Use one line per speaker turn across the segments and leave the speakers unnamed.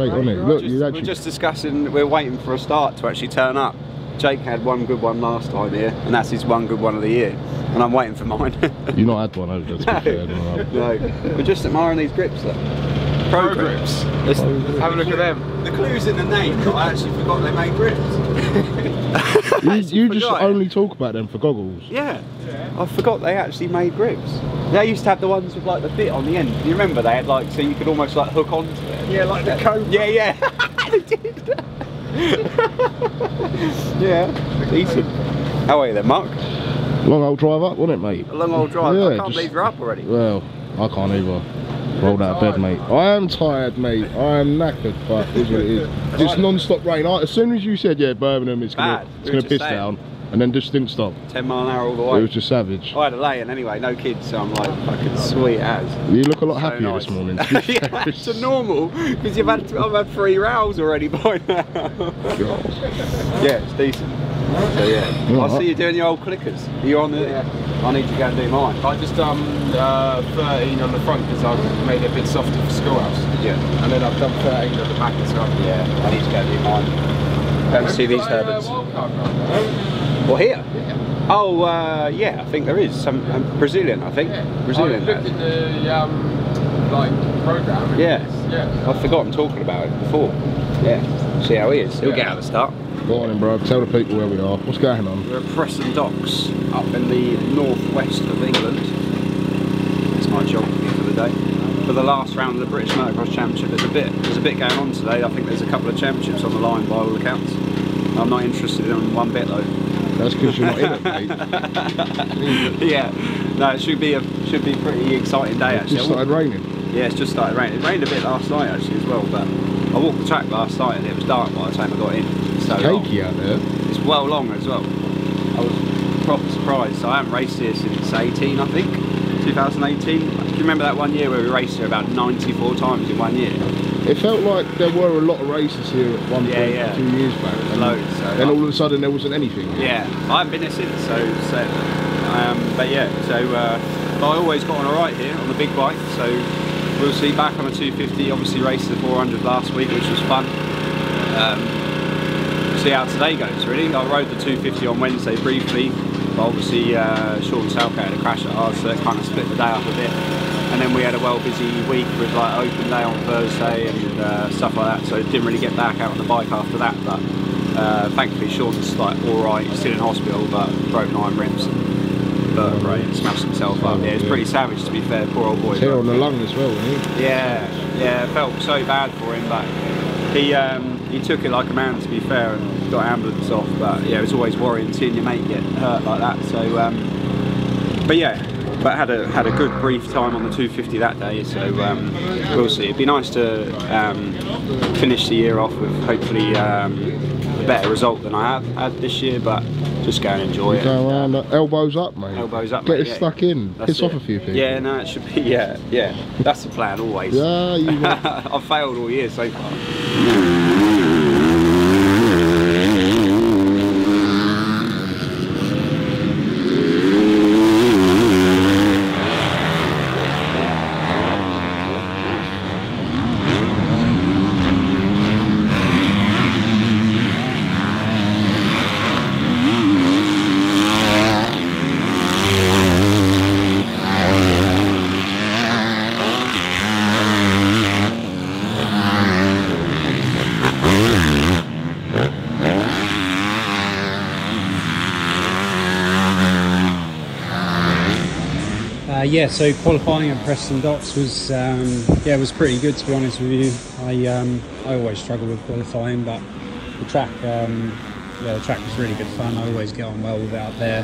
straight on it. Look,
we're just discussing, we're waiting for a start to actually turn up. Jake had one good one last time here, and that's his one good one of the year. And I'm waiting for mine.
You've not had one, have you?
No, we're just admiring these grips, look. Pro grips.
Have a look at them.
The clue's in the name, but I actually forgot they made grips.
you just only talk about them for goggles.
Yeah, I forgot they actually made grips. They used to have the ones with like the bit on the end. Do you remember they had like, so you could almost like hook onto it?
Yeah, like the Cobra.
Yeah, yeah. They did. Yeah, decent. How are you then, Mark?
Long old drive up, wasn't it, mate?
A long old drive.
Yeah,
I can't believe you're up already.
Well, I can't either. Rolled out of bed, mate. I am tired, mate. I am knackered, but it is what it is. Just non-stop rain. As soon as you said, yeah, Birmingham, it's gonna piss down, and then just didn't stop.
10 mile an hour all the way.
It was just savage.
I had a lay-in anyway, no kids, so I'm like fucking sweet as.
You look a lot happier this morning.
Yeah, it's a normal, because I've had 3 rows already by now. Yeah, it's decent. So yeah, I see you doing your old clickers. Are you on the? Yeah. I need to go and do mine.
I just 13 on the front because I've made it a bit softer for schoolhouse.
Yeah.
And then I've done 13 on the back as well.
Yeah, I need to go and do mine. Go and see these Herberts. Well, here? Yeah. Oh, yeah, I think there is some Brazilian. I think Brazilian.
I looked at the like program.
Yeah.
Yeah.
I've forgotten talking about it before. Yeah. See how he is. He'll get out of the start.
Morning, bro. Tell the people where we are. What's going on?
We're at Preston Docks, up in the northwest of England. That's my geography for the day. For the last round of the British Motocross Championship, there's a bit going on today. I think there's a couple of championships on the line by all accounts. I'm not interested in one bit though.
That's because you're not in it, mate.
Yeah. No, it should be a pretty exciting day actually.
It just started raining.
Yeah, it's just started raining. It rained a bit last night actually as well, but I walked the track last night and it was dark by the time I got in. So
cakey out there.
It's well long as well. I was proper surprised. So I haven't raced here since 18, I think, 2018. Do you remember that one year where we raced here about 94 times in 1 year?
It felt like there were a lot of races here at one point 2 years back.
Loads. So
then all of a sudden there wasn't anything.
Yeah, I haven't been here since. But yeah, but I always got on alright here on the big bike. So we'll see. Back on a 250. Obviously raced the 400 last week, which was fun. See how today goes really. I rode the 250 on Wednesday briefly, but obviously Sean Southgate had a crash at ours, so it kind of split the day up a bit. And then we had a well busy week with like open day on Thursday and stuff like that, so didn't really get back out on the bike after that. But thankfully Sean's like alright, he's still in hospital, but broke 9 ribs, vertebrae, and smashed himself up. Yeah, it's pretty savage to be fair, poor old boy.
Tear on the lung as well, wasn't he?
Yeah, it felt so bad for him, but he took it like a man, to be fair, and got ambulance off. But yeah, it was always worrying seeing your mate get hurt like that. So, but had a good brief time on the 250 that day. So we'll see. It'd be nice to finish the year off with hopefully a better result than I have had this year. But just go and enjoy it.
Go around, elbows up, mate.
Elbows up.
Get it stuck in. Piss off a few people.
Yeah, no, it should be. Yeah. That's the plan always.
Yeah, you will.
I've failed all year so far. Yeah, so qualifying at Preston Docks was was pretty good, to be honest with you. I always struggle with qualifying, but the track the track was really good fun. I always get on well with it out there.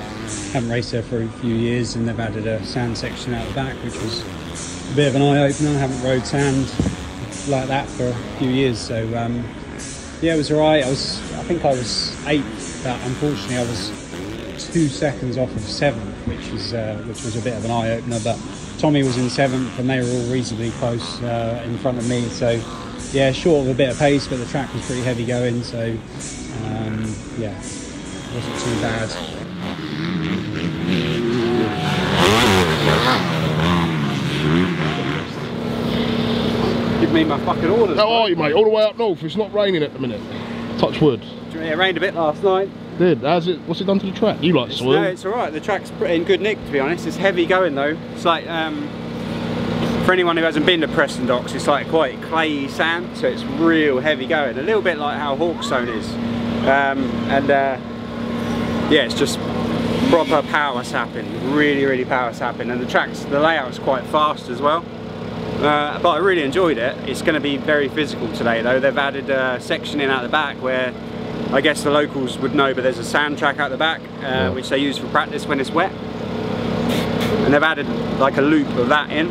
Haven't raced there for a few years, and they've added a sand section out the back, which was a bit of an eye opener. I haven't rode sand like that for a few years, so yeah, it was alright. I think I was 8th, but unfortunately I was 2 seconds off of 7th, which was a bit of an eye opener. But Tommy was in 7th, and they were all reasonably close in front of me. So yeah, short of a bit of pace, but the track was pretty heavy going. So yeah, it wasn't too bad. Give me my fucking orders.
How are you, mate? All the way up north. It's not raining at the minute. Touch wood.
It rained a bit last night.
Did? How's it? What's it done to the track? You like soil?
No, it's alright. The track's pretty in good nick, to be honest. It's heavy going though. It's like, for anyone who hasn't been to Preston Docks, it's like quite clayey sand, so it's real heavy going. A little bit like how Hawkstone is. Yeah, it's just proper power sapping. Really power sapping. And the layout's quite fast as well. But I really enjoyed it. It's going to be very physical today though. They've added a section in out the back where I guess the locals would know, but there's a sand track out the back which they use for practice when it's wet. And they've added like a loop of that in,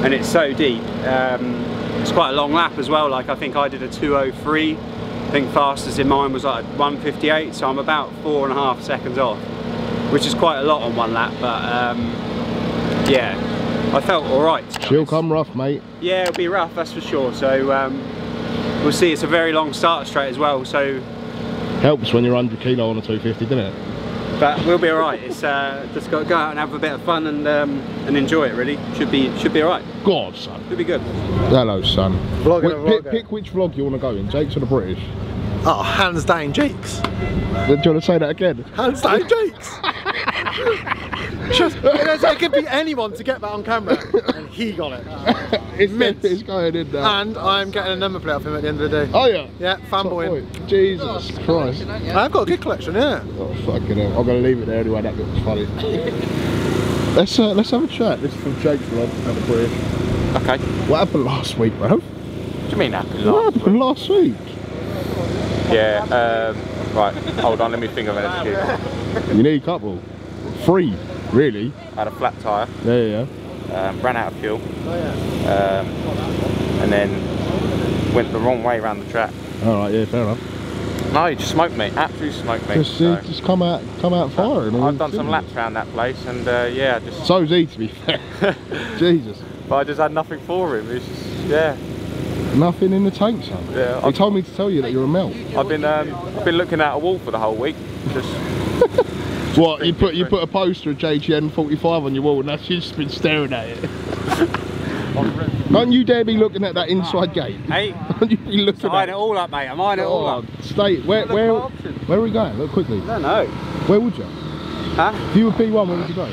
and it's so deep. It's quite a long lap as well. Like I think I did a 2:03. I think fastest in mine was like 1:58, so I'm about 4.5 seconds off, which is quite a lot on one lap. But yeah, I felt alright.
She'll come rough, mate.
Yeah, it'll be rough, that's for sure. So we'll see. It's a very long start straight as well, so
helps when you're 100 kilo on a 250, doesn't it?
But we'll be alright. It's just got to go out and have a bit of fun and enjoy it. Really, should be alright.
God, son.
Should be good.
Hello, son.
Vlogger.
Pick which vlog you want to go in, Jake's or the British.
Oh, hands down Jake's.
Do you want to say that again?
Hands down Jake's. It could be anyone to get that on camera, and he got it.
It's going in now.
And I'm getting a number plate off him at the end of the day.
Oh yeah?
Yeah, fanboy.
Jesus Christ.
I've got a good collection, yeah.
Oh fucking hell. I'm going to leave it there anyway, that looks funny. Let's have a chat. This is from Jake's vlog at the British.
Okay.
What happened last week, bro?
What do you mean happened
What happened last week?
Yeah, right, hold on, let me think of an excuse.
You need a couple. 3, really.
I had a flat tyre.
Yeah.
Ran out of fuel. And then went the wrong way around the track.
Alright, yeah, fair enough.
No, you just smoked me, absolutely smoked me.
Just come out firing.
I've done some laps around that place, and yeah, just...
So's he, to be fair. Jesus.
But I just had nothing for him, it's just, yeah.
Nothing in the tank, son.
Yeah,
he told me to tell you that you're a melt.
I've been looking at a wall for the whole week, just...
What, you put a poster of JGN 45 on your wall and that's just been staring at it? Don't you dare be looking at that inside gate.
Hey,
don't you be looking at
it all up, mate. I'm eyeing it all up.
Stay. Where are we going? Look quickly.
I don't know.
Where would you?
Huh?
If you were P1, where would you go?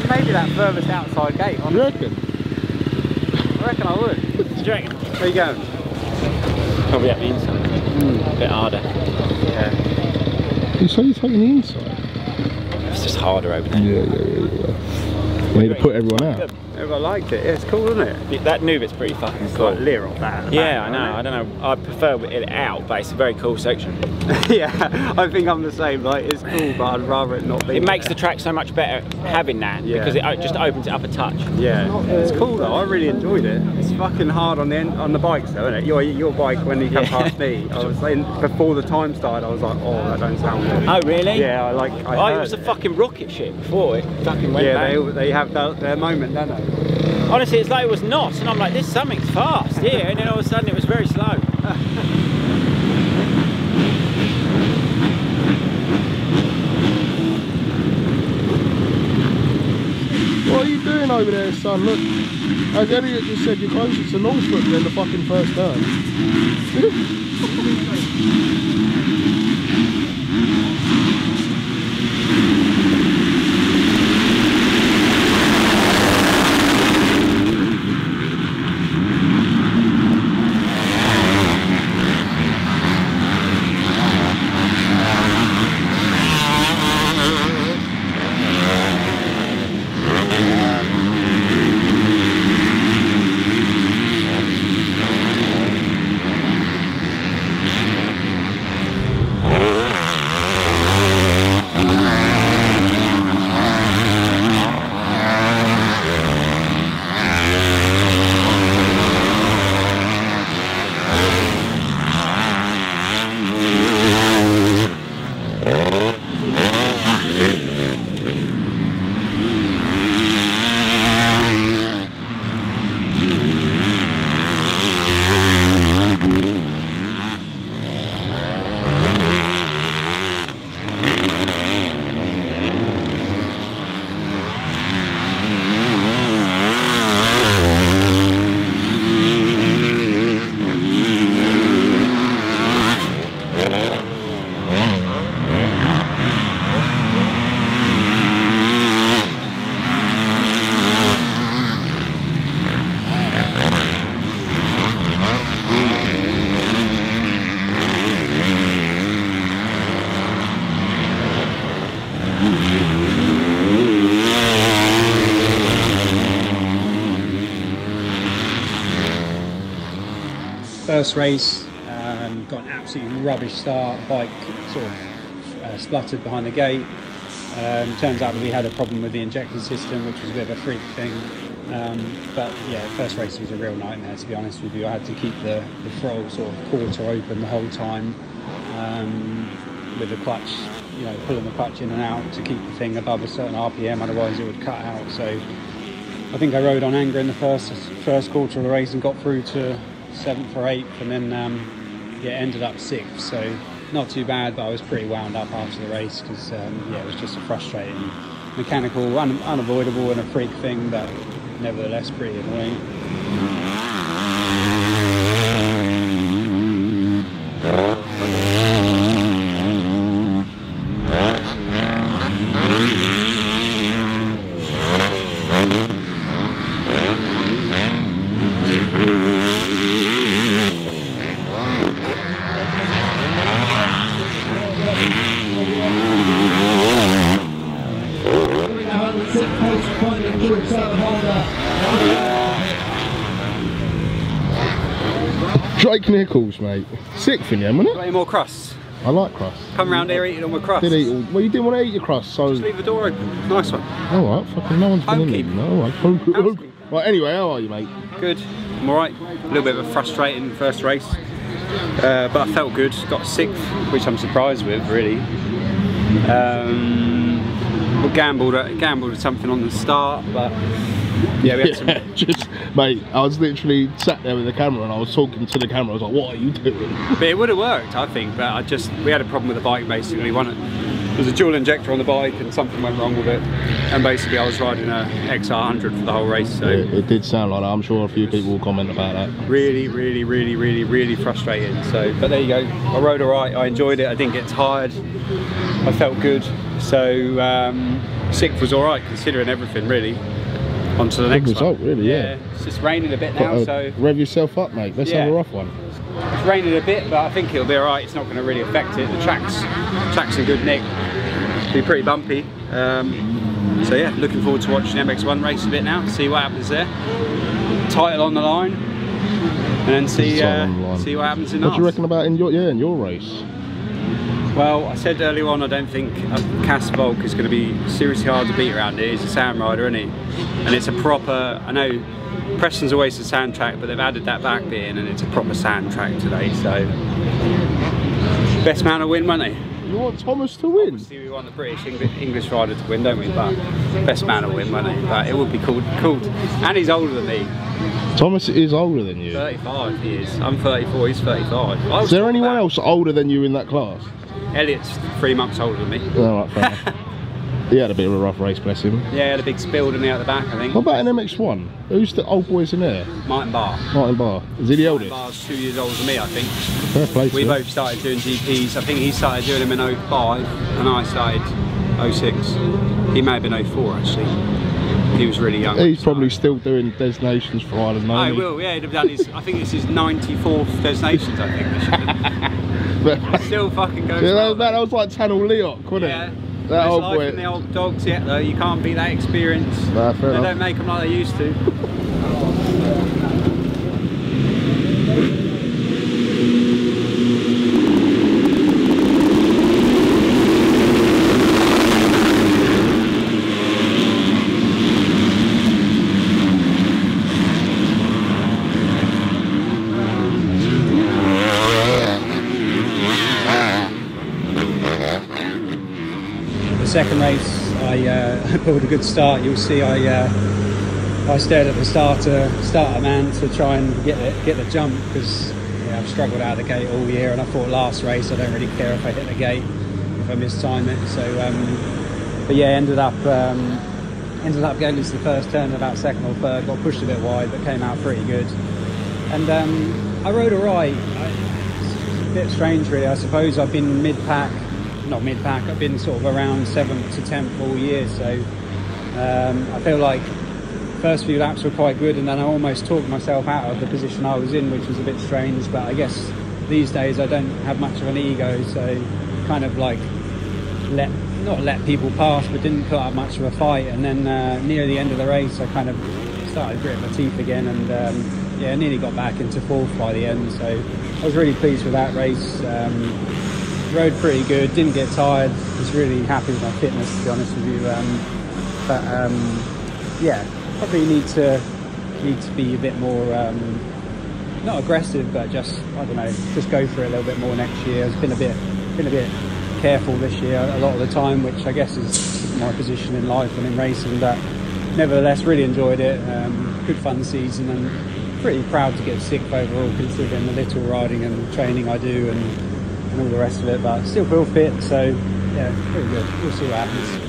Maybe that furthest outside gate.
Do you reckon?
I reckon I would. Do you reckon? Where are you going?
Probably up the inside. A bit harder.
You say you're taking the inside?
It's just harder over there.
Yeah. We need to put everyone out.
Everyone liked it. Yeah, it's cool, isn't it?
That new bit's pretty fucking cool.
Like Lear off that.
Yeah, I know. I don't know. I prefer it out, but it's a very cool section.
Yeah, I think I'm the same. Like, it's cool, but I'd rather it not be.
It makes the track so much better having that because it just opens it up a touch.
Yeah, it's cool though. I really enjoyed it. It's fucking hard on the bikes though, isn't it? Your bike when you come past me, I was saying before the time started, I was like, oh, that don't sound good.
Oh really?
Yeah,
it was a fucking rocket ship before it fucking went back.
Yeah, they have their moment, don't they?
Honestly, it's like it was not, and I'm like, this something's fast here, and then all of a sudden it was very slow.
What are you doing over there, son? Look, as Elliot just said, you're closer to Norfolk than the fucking first turn.
first race, got an absolutely rubbish start. Bike sort of spluttered behind the gate. Turns out that we had a problem with the injection system, which was a bit of a freak thing. But yeah, first race was a real nightmare, to be honest with you. I had to keep the throttle sort of quarter open the whole time, with the clutch, you know, pulling the clutch in and out to keep the thing above a certain RPM, otherwise it would cut out. So I think I rode on anger in the first quarter of the race and got through to 7th or 8th, and then yeah, ended up 6th. So not too bad, but I was pretty wound up after the race because yeah, it was just a frustrating, mechanical, unavoidable and a freak thing, but nevertheless pretty annoying.
Drake Nicholls, mate. 6th in the end, wasn't
Got
it?
any more crusts?
I like crust.
Come round here eating all my crust.
Did eat all, well, you didn't want to eat your crust, so...
Just leave the door open. Nice one.
Alright, fucking no one's been in there.
Homekeep.
No, alright.
Housekeeping.
Right, anyway, how are you, mate?
Good. I'm alright. A little bit of a frustrating first race. But I felt good. Got 6th, which I'm surprised with, really. We gambled at something on the start, but... Yeah, we had some...
just, mate, I was literally sat there with the camera and I was talking to the camera. I was like, what are you doing?
But it would have worked, I think, but we had a problem with the bike, basically. There was a dual injector on the bike and something went wrong with it. And basically I was riding a XR100 for the whole race, so...
It did sound like that. I'm sure a few people will comment about that.
Really, really, really, really, really frustrating. So, but there you go. I rode alright, I enjoyed it, I didn't get tired. I felt good. So, 6th was alright, considering everything, really. On to the next
result,
one.
Really, yeah.
It's just raining a bit now, so...
Rev yourself up, mate. Let's have a rough one.
It's raining a bit, but I think it'll be alright. It's not going to really affect it. The track's in good nick. It'll be pretty bumpy. So yeah, looking forward to watching MX1 race a bit now, see what happens there. Title on the line, and then see what happens in ours.
What do you reckon about in your race?
Well, I said earlier on, I don't think Cas is going to be seriously hard to beat around here. He's a sand rider, isn't he? And it's a proper, I know Preston's always a sand track, but they've added that back bit in and it's a proper sand track today, so best man will win, won't they?
You want Thomas to win?
Obviously we want the British English rider to win, don't we? But best man will win, won't he? But it would be cool. And he's older than me.
Thomas is older than you.
35 he is. I'm 34, he's 35.
Is there anyone else older than you in that class?
Elliot's 3 months older than me.
Alright, fair enough. He had a bit of a rough race, bless him.
Yeah, he had a big spill to me out the back, I think.
What about an MX1? Who's the old boys in there?
Martin Barr.
Martin Barr. Is he the oldest?
Barr's 2 years older than me, I think.
Fair play to
We
him.
both started doing GPs. I think he started doing them in 05 and I started 06. He may have been 04 actually. He was really young.
He's probably still doing designations for Ireland, no?
I will, yeah, he'd have done his, I think it's his 94th designations, I think. Still fucking goes.
Yeah, that was like Tanel Leoc, wasn't
Yeah.
it? That
It's
old
like
boy.
in the old dogs yet though, you can't beat that experience.
Nah, fair
They
enough.
don't make them like they used to.
Second race, I pulled a good start. You'll see I stared at the starter man to try and get the jump because I've struggled out of the gate all year, and I thought last race I don't really care if I hit the gate if I mistime it. So, but yeah, ended up going into the first turn about 2nd or 3rd. Got pushed a bit wide, but came out pretty good. And I rode alright. It's a bit strange, really. I suppose I've been not mid-pack, I've been sort of around 7th to 10th all year, so I feel like first few laps were quite good, and then I almost talked myself out of the position I was in, which was a bit strange, but I guess these days I don't have much of an ego, so kind of like not let people pass, but didn't put up much of a fight. And then near the end of the race I kind of started gritting my teeth again, and yeah, nearly got back into 4th by the end, so I was really pleased with that race. Rode pretty good, didn't get tired, was really happy with my fitness, to be honest with you. Yeah, probably need to be a bit more not aggressive, but just, I don't know, just go for it a little bit more next year. It's been a bit careful this year a lot of the time, which I guess is my position in life and in racing, but nevertheless really enjoyed it. Good fun season, and pretty proud to get 6th overall, considering the little riding and training I do and all the rest of it, but still feel fit, so yeah, pretty good. We'll see what happens.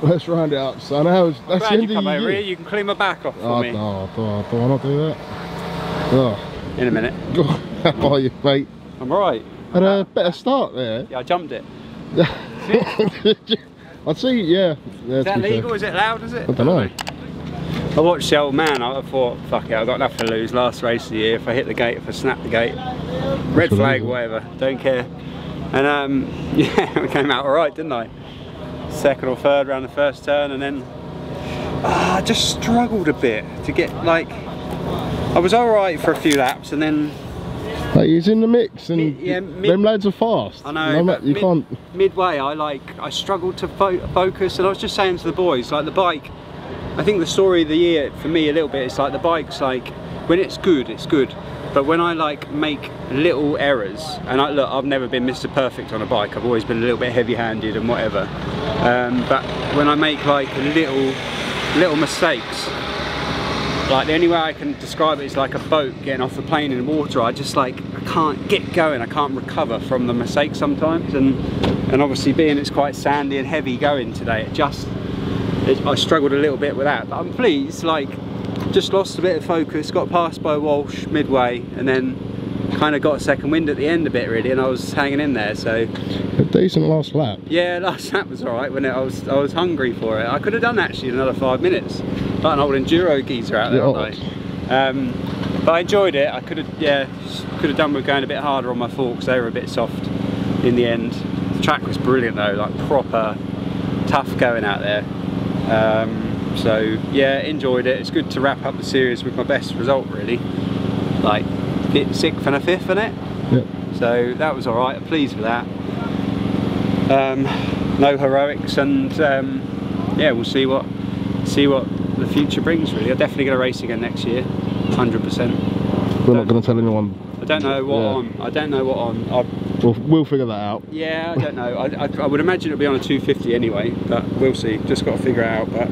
Let's round it up, son. That's the end of the year.
Here. You can clean my back off for me.
No, do I not do that? Oh.
In a minute.
How are you, mate?
I'm alright.
Had a better start there.
Yeah, I jumped it.
I'd see, yeah.
Is that legal? Fair. Is it loud, is it?
I don't know.
I watched the old man, I thought, fuck it, I've got nothing to lose. Last race of the year, if I hit the gate, if I snap the gate, red flag, whatever, don't care. And yeah, we came out alright, didn't I? 2nd or 3rd round the first turn, and then I just struggled a bit to get, like, I was alright for a few laps, and then
like, he's in the mix, and them lads are fast.
I know, but
you can't.
Midway, I struggled to focus, and I was just saying to the boys, like, the bike, I think the story of the year for me a little bit is like the bike's like, when it's good, but when I like make little errors, and look, I've never been Mr. Perfect on a bike, I've always been a little bit heavy-handed and whatever, but when I make like little mistakes, like the only way I can describe it is like a boat getting off the plane in the water. I can't get going, I can't recover from the mistakes sometimes, and obviously being it's quite sandy and heavy going today, I struggled a little bit with that, but I'm pleased, like, just lost a bit of focus, got passed by Walsh midway, and then kind of got a second wind at the end a bit really, and I was hanging in there, so.
A decent last lap.
Yeah, last lap was alright, when I was hungry for it. I could have done actually in another 5 minutes, like an old enduro geezer out there, aren't I? But I enjoyed it. I could have done with going a bit harder on my forks, they were a bit soft in the end. The track was brilliant though, like proper tough going out there. So yeah, enjoyed it. It's good to wrap up the series with my best result really, like 6th and a 5th in it.
Yep.
So that was alright, I'm pleased with that. No heroics, and yeah, we'll see what the future brings really. I'm definitely going to race again next year, 100%.
We're not going to tell anyone.
I don't know what on. I don't know what on.
We'll figure that out.
Yeah, I don't know. I would imagine it'll be on a 250 anyway, but we'll see. Just got to figure it out. But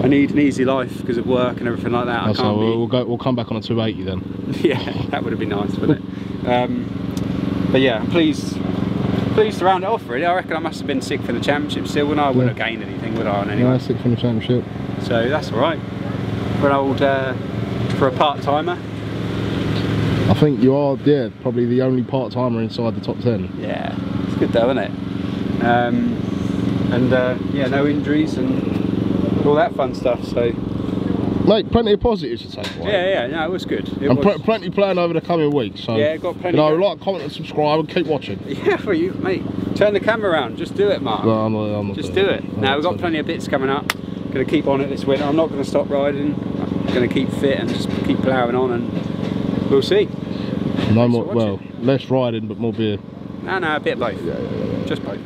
I need an easy life because of work and everything like that.
So we'll come back on a 280 then.
Yeah, that would have been nice, wouldn't it? But yeah, pleased to round it off really. I reckon I must have been 6th in the championship still, and I wouldn't have gained anything, would I? Anyway.
No, 6th in the championship.
So that's all right. For an old, for a part-timer.
I think you are, yeah, probably the only part-timer inside the top 10.
Yeah, it's good though, isn't it? Yeah, no injuries and all that fun stuff. So,
mate, plenty of positives to take away.
Yeah, no, it was good.
Plenty planned over the coming weeks. So,
yeah, got plenty.
Like, comment, and subscribe, and keep watching.
Yeah, for you, mate. Turn the camera around. Just do it, Mark.
No, I'm not
just do it. Now we've got plenty of bits coming up. Going to keep on it this winter. I'm not going to stop riding. I'm going to keep fit and just keep ploughing on, and we'll see.
No more. Well, less riding, but more beer.
No, a bit of both. Yeah. Just both.